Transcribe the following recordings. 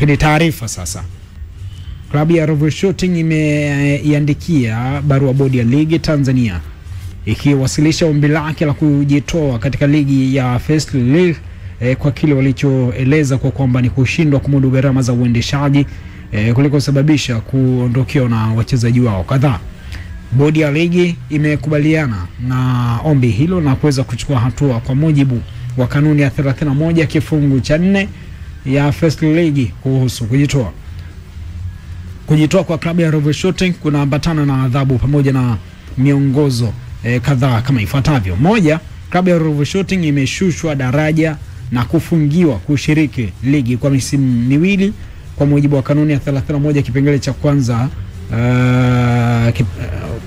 Kwenye taarifa sasa, klabu ya Ruvu Shooting imeiandikia barua bodi ya ligi Tanzania ikiwasilisha ombi lake la kujitoa katika ligi ya First League kwa kile walichoeleza kwa kwamba ni kushindwa kumudu gharama za uendeshaji kuliko sababisha kuondokewa na wachezaji wao kadhaa. Bodi ya ligi imekubaliana na ombi hilo na kuweza kuchukua hatua kwa mujibu wa kanuni ya 31 kifungu cha 4 ya First League kuhusu kujitoa. Kujitoa kwa klabu ya Ruvu Shooting kunaambatana na adhabu pamoja na miongozo kadhaa kama ifuatavyo. Moja, klabu ya Ruvu Shooting imeshushwa daraja na kufungiwa kushiriki ligi kwa misimu miwili kwa mujibu wa kanuni ya 31 kipengele cha kwanza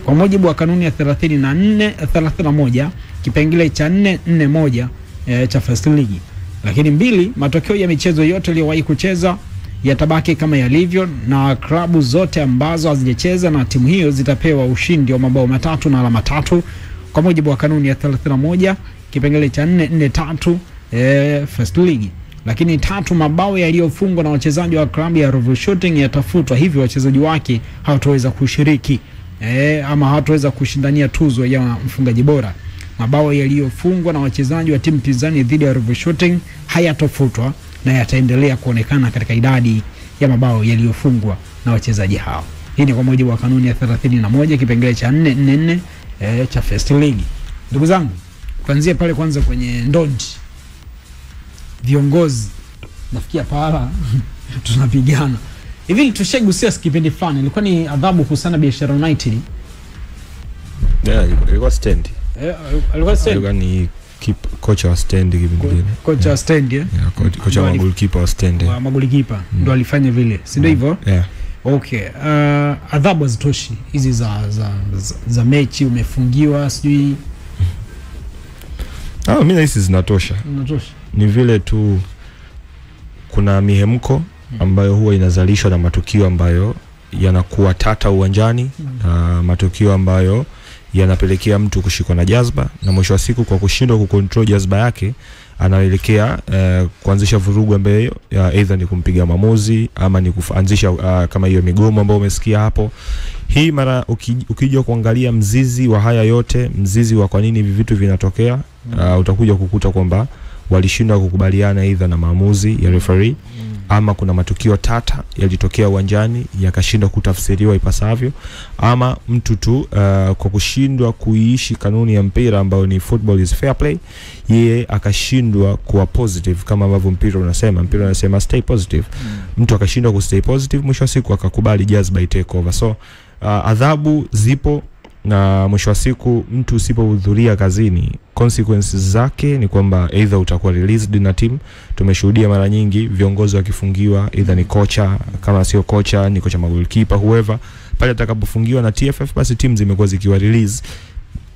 kwa mujibu wa kanuni ya 31 kipengele cha 441 cha First League. Lakini mbili, matokeo ya michezo yote iliyowahi kucheza yatabaki kama yalivyo na klabu zote ambazo hazijacheza na timu hiyo zitapewa ushindi wa mabao 3 na alama 3 kwa mujibu wa kanuni ya 31 kipengele cha 443 First League. Lakini 3, mabao yaliyofungwa na wachezaji wa klabu ya Ruvu Shooting yatafutwa, hivyo wachezaji wake hawataweza kushiriki ama hawataweza kushindania tuzo ya mfungaji bora. Mabao yaliyofungwa na wachezaji wa timu pinzani dhidi ya Ruvu Shooting hayatofutwa na yataendelea kuonekana katika idadi ya mabao yaliyofungwa na wachezaji hao. Hii ni kwa mujibu wa kanuni ya 31 kipengele cha 444 cha First League. Ndugu zangu, kuanzia pale kwanza kwenye ndondi, viongozi nafikia pala tunapigana. Hivi tushagusia kipindi fulani ilikuwa ni adhabu kuhusiana Biashara United. Ilikuwa stand. Alikuwa ni kocha wa stand kipindi. Kocha wa stand kocha wa goalkeeper wa stand. Wa goalkeeper ndo alifanya vile, si ndio hivyo? Okay. Adhabu hazitoshi hizi za mechi umefungiwa sijui. Mimi nahisi zinatosha. Ni vile tu kuna mihemko ambayo huwa inazalishwa na matukio ambayo yanakuwa tata uwanjani, matukio ambayo yanapelekea mtu kushikwa na jazba, na mwisho wa siku kwa kushindwa kucontrol jazba yake anaelekea kuanzisha vurugu ambayo either ni kumpiga maamuzi ama ni kuanzisha kama hiyo migomo ambayo umesikia hapo. Hii mara ukija kuangalia mzizi wa haya yote, mzizi wa kwa nini hivi vitu vinatokea, utakuja kukuta kwamba walishindwa kukubaliana either na maamuzi ya referee ama kuna matukio tata yalitokea uwanjani yakashindwa kutafsiriwa ipasavyo, ama mtu tu kwa kushindwa kuiishi kanuni ya mpira ambayo ni football is fair play, yeye akashindwa kuwa positive kama ambavyo mpira unasema stay positive. Mtu akashindwa ku stay positive, mwisho wa siku akakubali jazba take over. So adhabu zipo, na mwisho wa siku mtu usipohudhuria kazini consequences zake ni kwamba either utakuwa released na team. Tumeshuhudia mara nyingi viongozi wakifungiwa, either ni kocha, kama sio kocha ni kocha goalkeeper, whoever, pale atakapofungiwa na TFF basi teams zimekuwa zikiwa release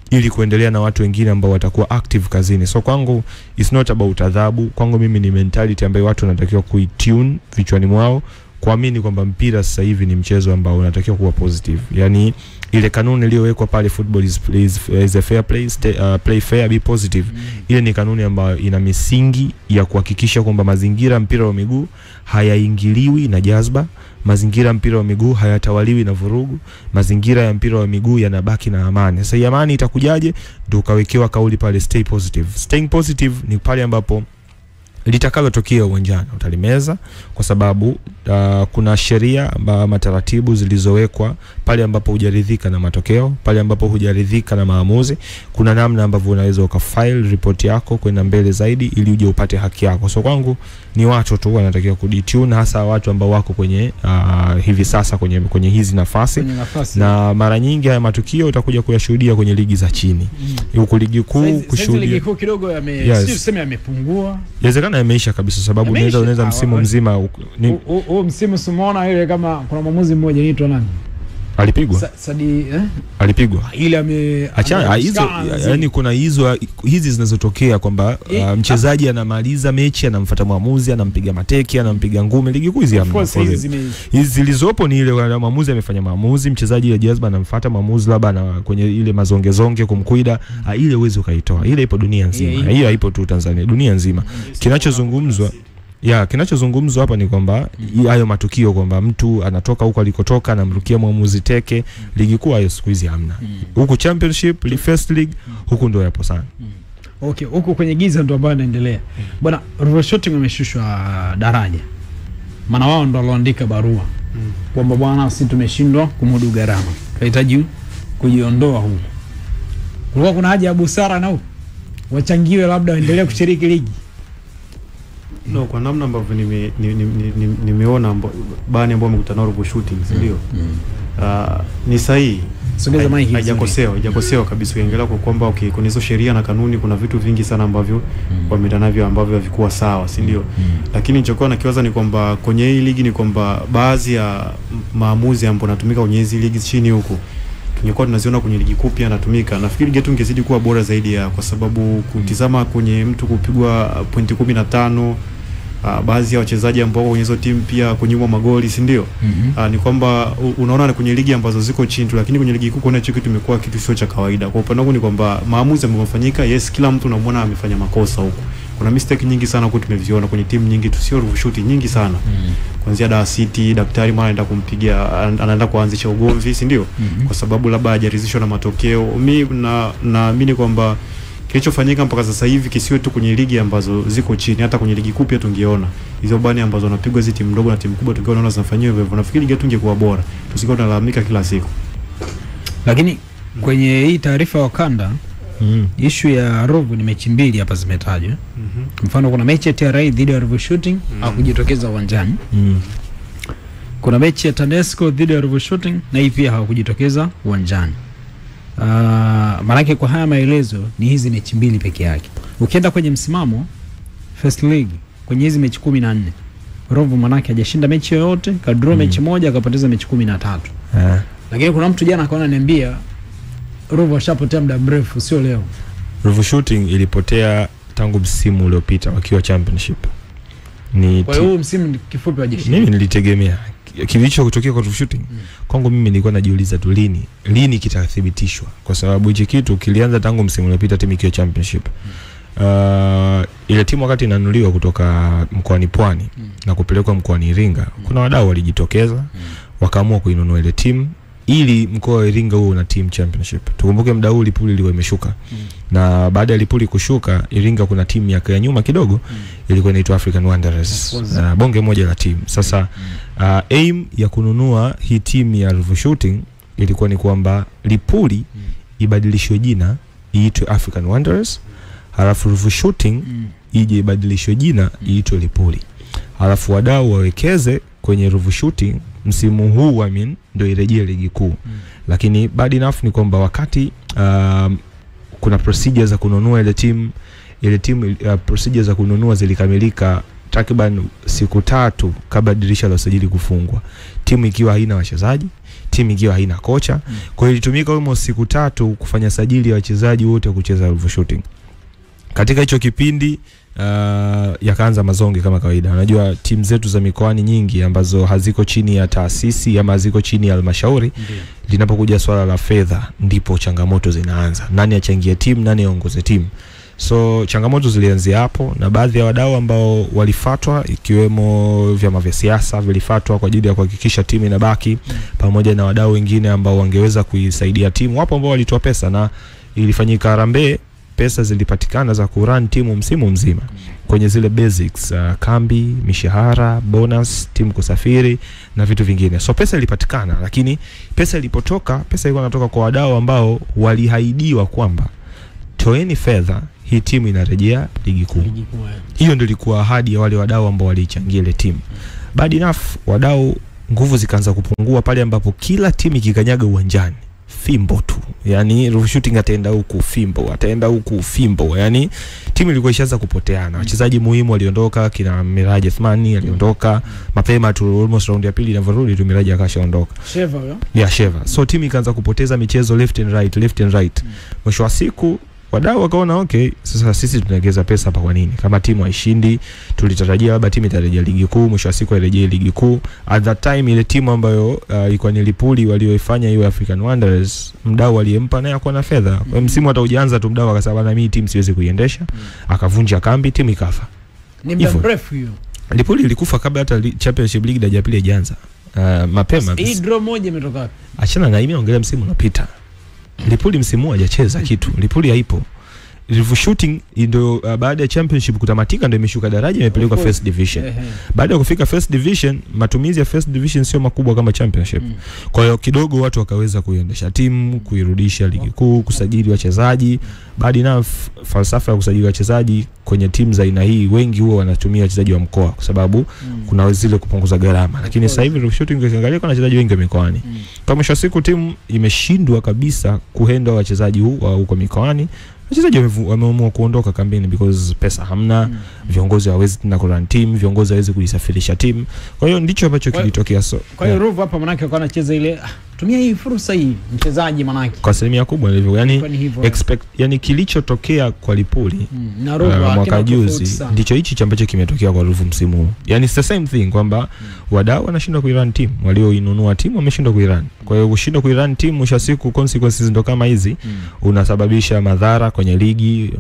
ili kuendelea na watu wengine ambao watakuwa active kazini. So kwangu it's not about adhabu, kwangu mimi ni mentality ambayo watu wanatakiwa kuitune vichwani mwao, kuamini kwamba mpira sasa hivi ni mchezo ambao unatakiwa kuwa positive. Yani ile kanuni iliyowekwa pale football is a fair play, play fair, be positive. Ile ni kanuni ambayo ina misingi ya kuhakikisha kwamba mazingira mpira wa miguu hayaingiliwi na jazba, mazingira mpira wa miguu hayatawaliwi na vurugu, mazingira ya mpira wa miguu yanabaki na amani. Sasa amani itakujaje? Ndio kawekewa kauli pale stay positive. Staying positive ni pale ambapo litakalo tokea uwanjani utalimeza, kwa sababu kuna sheria ama taratibu zilizowekwa pale ambapo hujaridhika na matokeo, pale ambapo hujaridhika na maamuzi, kuna namna ambavyo unaweza ukafile report yako kwenda mbele zaidi ili uje upate haki yako. So kwangu ni watu tu wanatakiwa kuditune, hasa watu ambao wako kwenye hivi sasa kwenye hizi nafasi. Na mara nyingi haya matukio utakuja kuyashuhudia kwenye ligi za chini. Huko ligi kuu kushuhudia ligi kuu kidogo sio yamepungua. Inawezekana yameisha kabisa, sababu unaweza msimu mzima msimu sumeona ile kama kuna mwamuzi mmoja anaitwa nani? Alipigwa. Alipigwa. Ile hizo, yani kuna hizi zinazotokea kwamba mchezaji anamaliza mechi anamfuata mwamuzi anampiga mateke anampiga ngumi. Ligi kuu hizi hizi zilizopo ni ile mwamuzi amefanya maamuzi, mchezaji ya jazba anamfuata mwamuzi labda kwenye ile mazongezonge kumkuida, ile uwezo kaitoa. Ile ipo dunia nzima. Hiyo haipo tu Tanzania, dunia nzima. Kinachozungumzwa Ya, kinachozungumzwa hapa ni kwamba hayo matukio kwamba mtu anatoka huko alikotoka na mrukia mwamuzi teke, ligi kuu hayo siku hizi hamna. Huku championship, first league, huku ndio yapo sana. Okay, huko kwenye giza ndio ambayo inaendelea. Bwana, Ruvu Shooting wameshushwa daraja. Maana wao ndio walioandika barua kwamba bwana, sisi tumeshindwa kumudu gharama. Tunahitaji kujiondoa huko. Kulikuwa kuna haja ya busara na huko wachangiwe, labda waendelee kushiriki ligi. No, kwa namna ambavyo nimeona bani ambao wamekutana Ruvu Shooting, ndio. Ni sahihi. Sogeza mic. Haijakosewa kabisa. Ukiangalia kwa kwamba kuna hizo sheria na kanuni, kuna vitu vingi sana ambavyo wameenda navyo ambavyo havikuwa sawa, si ndio? Lakini nilichokuwa nakiwaza ni kwamba kwenye hii ligi ni kwamba baadhi ya maamuzi ambayo yanatumika kwenye hizi ligi chini huko tungekuwa tunaziona kwenye ligi kuu pia yanatumika. Nafikiri getu ingezidi kuwa bora zaidi, kwa sababu kutizama kwenye mtu kupigwa pointi 15, baadhi ya wachezaji ambao kwenye hizo timu pia kunyimwa magoli, si ndio? Ni kwamba unaona kwenye ligi ambazo ziko chini tu, lakini kwenye ligi kuu kuna hicho kitu kimekuwa kitu sio cha kawaida. Kwa upande wangu ni kwamba maamuzi ambayo yamefanyika, yes, kila mtu unamwona amefanya makosa huko. Kuna mistake nyingi sana huko tumeviona kwenye timu nyingi, tusio Ruvu Shooting nyingi sana. Kuanzia Dar City, daktari mara anaenda kumpiga, anaenda kuanzisha ugomvi, si ndio? Kwa sababu labda hajaridhishwa na matokeo. Mimi naamini kwamba kilichofanyika mpaka sasa hivi kisiwe tu kwenye ligi ambazo ziko chini, hata kwenye ligi kuu pia tungeona hizo bani ambazo wanapigwa hizo timu ndogo na timu kubwa, tungeona zinafanywa hivyo. Nafikiri ligi tungekuwa bora, tusingekuwa tunalalamika kila siku. Lakini kwenye hii taarifa ya kanda, issue ya Ruvu ni mechi mbili hapa zimetajwa. Mfano kuna mechi ya TRA dhidi ya Ruvu Shooting hakujitokeza uwanjani. Kuna mechi ya TANESCO dhidi ya Ruvu Shooting na hii pia hakujitokeza uwanjani. Maanake kwa haya maelezo ni hizi mechi mbili peke yake. Ukienda kwenye msimamo First League kwenye hizi mechi 14, Ruvu manake hajashinda mechi yoyote, kadraw mechi moja, akapoteza mechi 13. Lakini kuna mtu jana akaona niambia Ruvu ashapotea muda mrefu, sio leo. Ruvu Shooting ilipotea tangu msimu uliopita wakiwa championship. Kwa hiyo msimu kifupi wajeshi. Mimi nilitegemea kilicho kutokea kwa Ruvu Shooting. Kwangu mimi nilikuwa najiuliza tu lini kitathibitishwa, kwa sababu hicho kitu kilianza tangu msimu uliopita timu ikiwa championship. Ile timu wakati inanunuliwa kutoka mkoani Pwani na kupelekwa mkoani Iringa, kuna wadau walijitokeza wakaamua kuinunua ile timu ili mkoa wa Iringa huo na team championship. Tukumbuke muda huu Lipuli ilikuwa imeshuka. Na baada ya Lipuli kushuka, Iringa kuna timu ya nyuma kidogo ilikuwa inaitwa African Wanderers. Bonge moja la timu. Sasa aim ya kununua hii timu ya Ruvu Shooting ilikuwa ni kwamba Lipuli ibadilishwe jina iitwe African Wanderers, halafu Ruvu Shooting ije ibadilishwe jina iitwe Lipuli. Halafu wadau wawekeze kwenye Ruvu Shooting msimu huu ndio irejee ligi kuu. Lakini bad enough ni kwamba wakati kuna procedures za kununua ile timu procedures za kununua zilikamilika takriban siku 3 kabla dirisha la usajili kufungwa. Timu ikiwa haina wachezaji, timu ikiwa haina kocha. Kwa hiyo ilitumika almost siku 3 kufanya sajili ya wachezaji wote kucheza Ruvu Shooting. Katika hicho kipindi yakaanza mazonge kama kawaida. Unajua timu zetu za mikoani nyingi ambazo haziko chini ya taasisi ama haziko chini ya halmashauri, linapokuja swala la fedha ndipo changamoto zinaanza. Nani achangie timu, nani aongoze timu? So changamoto zilianzia hapo, na baadhi ya wadau ambao walifatwa ikiwemo vyama vya siasa vilifatwa kwa ajili ya kuhakikisha timu inabaki, pamoja na wadau wengine ambao wangeweza kuisaidia timu. Wapo ambao walitoa pesa na ilifanyika harambee, pesa zilipatikana za kurun timu msimu mzima kwenye zile basics, kambi, mishahara, bonus, timu kusafiri na vitu vingine. So pesa ilipatikana, lakini pesa ilipotoka, pesa ilikuwa inatoka kwa wadau ambao walihaidiwa kwamba toeni fedha, hii timu inarejea ligi kuu. Hiyo ndio ilikuwa ahadi ya wale wadau ambao walichangia ile timu. Bad enough, wadau nguvu zikaanza kupungua pale ambapo kila timu ikikanyaga uwanjani fimbo tu. Yani Ruvu Shooting ataenda huku fimbo, ataenda huku fimbo. Yani timu ilikuwa ishaanza kupoteana. Wachezaji muhimu waliondoka, kina Miraji Athmani aliondoka mapema tu, almost round ya pili inavorudi tu Miraji akashaondoka. Sheva Sheva. So timu ikaanza kupoteza michezo left and right. Mwisho wa siku wadau wakaona okay, sasa sisi tunaongeza pesa hapa kwa nini? Kama timu haishindi, tulitarajia labda timu itarejea ligi kuu, mwisho wa siku irejee ligi kuu. At that time ile timu ambayo ilikuwa ni Lipuli walioifanya hiyo African Wanderers, mdau aliyempa naye akawa na fedha. Kwa msimu hata ujaanza tu mdau akasema na mimi timu siwezi kuiendesha, akavunja kambi, timu ikafa. Ni muda mrefu hiyo. Lipuli ilikufa kabla hata Championship League daraja pili haijaanza. Mapema. Hii draw moja imetoka wapi? Achana na imeongelea msimu unapita. Lipuli msimu hajacheza kitu. Lipuli haipo. Ruvu Shooting ndio baada ya Championship kutamatika ndio imeshuka daraja imepelekwa First Division. Baada ya kufika First Division, matumizi ya First Division sio makubwa kama Championship. Kwa hiyo kidogo watu wakaweza kuiendesha timu, kuirudisha ligi kuu, kusajili wachezaji. Baada na falsafa ya kusajili wachezaji kwenye timu za aina hii, wengi huwa wanatumia wachezaji wa mkoa kwa sababu kuna zile kupunguza gharama. Lakini sasa hivi Ruvu Shooting ukiangalia kuna wachezaji wengi wa mikoani. Kwa mwisho siku timu imeshindwa kabisa kuhenda wachezaji huko mikoani. Wachezaji wameamua kuondoka kambini because pesa hamna, viongozi hawezi tena kurun team, viongozi hawezi kuisafirisha team. Kwa hiyo ndicho ambacho kilitokea. Kwa hiyo Ruvu hapa manake kwa anacheza ile tumia hii fursa hii mchezaji manake. Kwa asilimia kubwa ndivyo. Yani kilichotokea kwa Lipuli na Ruvu mwaka juzi ndicho hichi ambacho kimetokea kwa Ruvu msimu huu. Yani it's the same thing kwamba wadau wanashindwa kuirun team, walioinunua timu wameshindwa kuirun. Kwa hiyo kushindwa kuirun team mwisho siku consequences ndo kama hizi, unasababisha madhara kwenye ligi,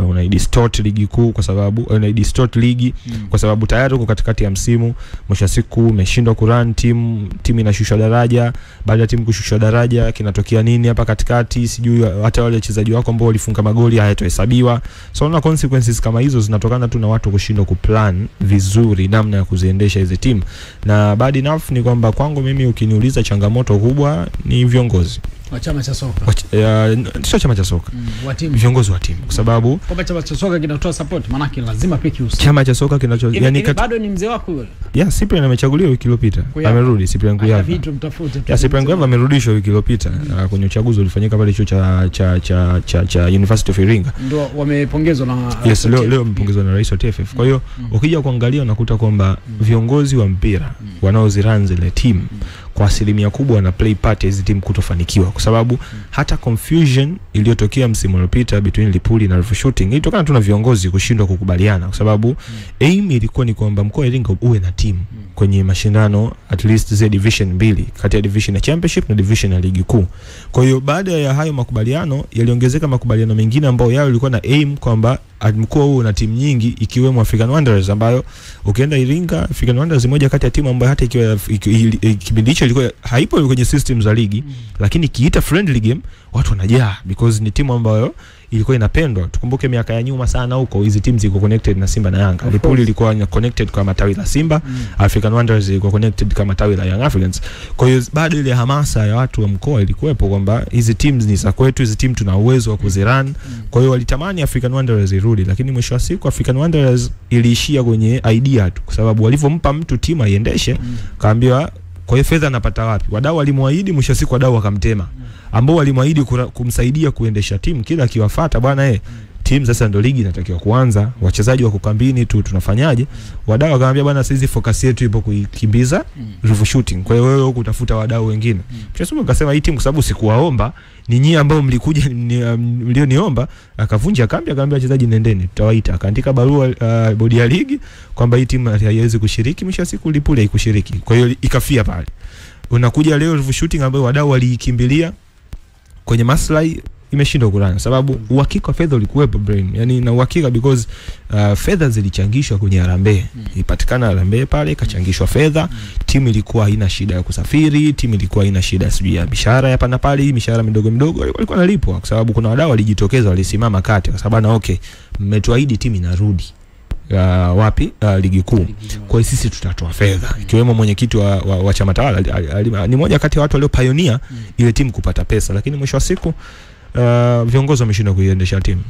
una distort ligi kuu kwa sababu una distort ligi kwa sababu tayari uko katikati ya msimu, mwisho siku umeshindwa kurun team inashusha daraja. Baada ya timu kushusha daraja kinatokea nini hapa katikati? Sijui hata wale wachezaji wako ambao walifunga magoli hayatohesabiwa. So na consequences kama hizo zinatokana tu na watu kushindwa kuplan vizuri namna ya kuziendesha hizo timu. Na bad enough ni kwamba kwangu mimi ukiniuliza changamoto kubwa ni viongozi wa chama cha soka. Sio chama cha soka. Wa timu. Viongozi wa timu kwa sababu kwa chama cha soka kinatoa support maana yake lazima peki usi. Chama cha soka kinacho yani bado ni mzee wako yule. Cyprian amechaguliwa wiki iliyopita. Amerudi Cyprian Kuyava. Vitu mtafute. Cyprian Kuyava amerudishwa wiki iliyopita kwenye uchaguzi ulifanyika pale chuo cha University of Iringa. Ndio wamepongezwa na Yes, leo wamepongezwa na rais wa TFF. Kwa hiyo ukija kuangalia unakuta kwamba viongozi wa mpira wanaoziran zile timu kwa asilimia kubwa na play part hizi timu kutofanikiwa kwa sababu hata confusion iliyotokea msimu uliopita between Lipuli na Ruvu Shooting ilitokana tu na viongozi kushindwa kukubaliana kwa sababu aim ilikuwa ni kwamba mkoa wa Iringa uwe na timu kwenye mashindano at least za division 2 kati ya division ya Championship na division ya ligi kuu. Kwa hiyo baada ya hayo makubaliano yaliongezeka makubaliano mengine ambayo yao ilikuwa na aim kwamba mkoa huu na timu nyingi ikiwemo African Wanderers ambayo ukienda Iringa African Wanderers moja kati ya timu ambayo hata ikiwa kipindi hicho ilikuwa haipo kwenye system za ligi lakini kiita friendly game watu wanajaa because ni timu ambayo ilikuwa inapendwa. Tukumbuke miaka ya nyuma sana huko hizi timu ziko connected na Simba na Yanga. Lipuli ilikuwa connected kama tawi la Simba, African Wanderers ilikuwa connected kama tawi la Young Africans. Kwa hiyo bado ile hamasa ya watu wa mkoa ilikuwepo kwamba hizi teams ni za kwetu, hizi timu tuna uwezo wa kuzirun. Kwa hiyo walitamani African Wanderers irudi lakini mwisho wa siku African Wanderers iliishia kwenye idea tu kwa sababu walivompa mtu timu aiendeshe kaambiwa kwa hiyo fedha anapata wapi? Wadau walimwaahidi mwisho siku wadau wakamtema. Ambao walimwaahidi kumsaidia kuendesha timu kila akiwafuata bwana timu sasa ndio ligi inatakiwa kuanza, wachezaji wako kambini tu tunafanyaje? Wadau wakamwambia bwana sisi focus yetu ipo kuikimbiza Ruvu Shooting. Kwa hiyo wewe huko utafuta wadau wengine. Mchezo akasema hii timu kwa sababu sikuwaomba, ni nyinyi ambao mlikuja mlioniomba, akavunja kambi akamwambia wachezaji nendeni tutawaita. Akaandika barua bodi ya ligi kwamba hii timu haiwezi kushiriki, mwisho siku Lipuli haikushiriki. Kwa hiyo ikafia pale. Unakuja leo Ruvu Shooting ambayo wadau walikimbilia kwenye maslahi imeshindwa kurana sababu uhakika wa fedha ulikuwepo brain, yani na uhakika because fedha zilichangishwa kwenye Harambee. Ipatikana Harambee pale ikachangishwa fedha, timu ilikuwa haina shida ya kusafiri, timu ilikuwa haina shida sijui ya mishahara hapa na pale, mishahara midogo midogo walikuwa nalipwa kwa sababu kuna wadau walijitokeza walisimama kati kwa sababu na mmetuahidi timu inarudi wapi ligi kuu. Kwa hiyo sisi tutatoa fedha. Ikiwemo mwenyekiti wa chama tawala ni moja kati ya watu walio pioneer ile timu kupata pesa lakini mwisho wa siku viongozi wameshindwa kuiendesha timu.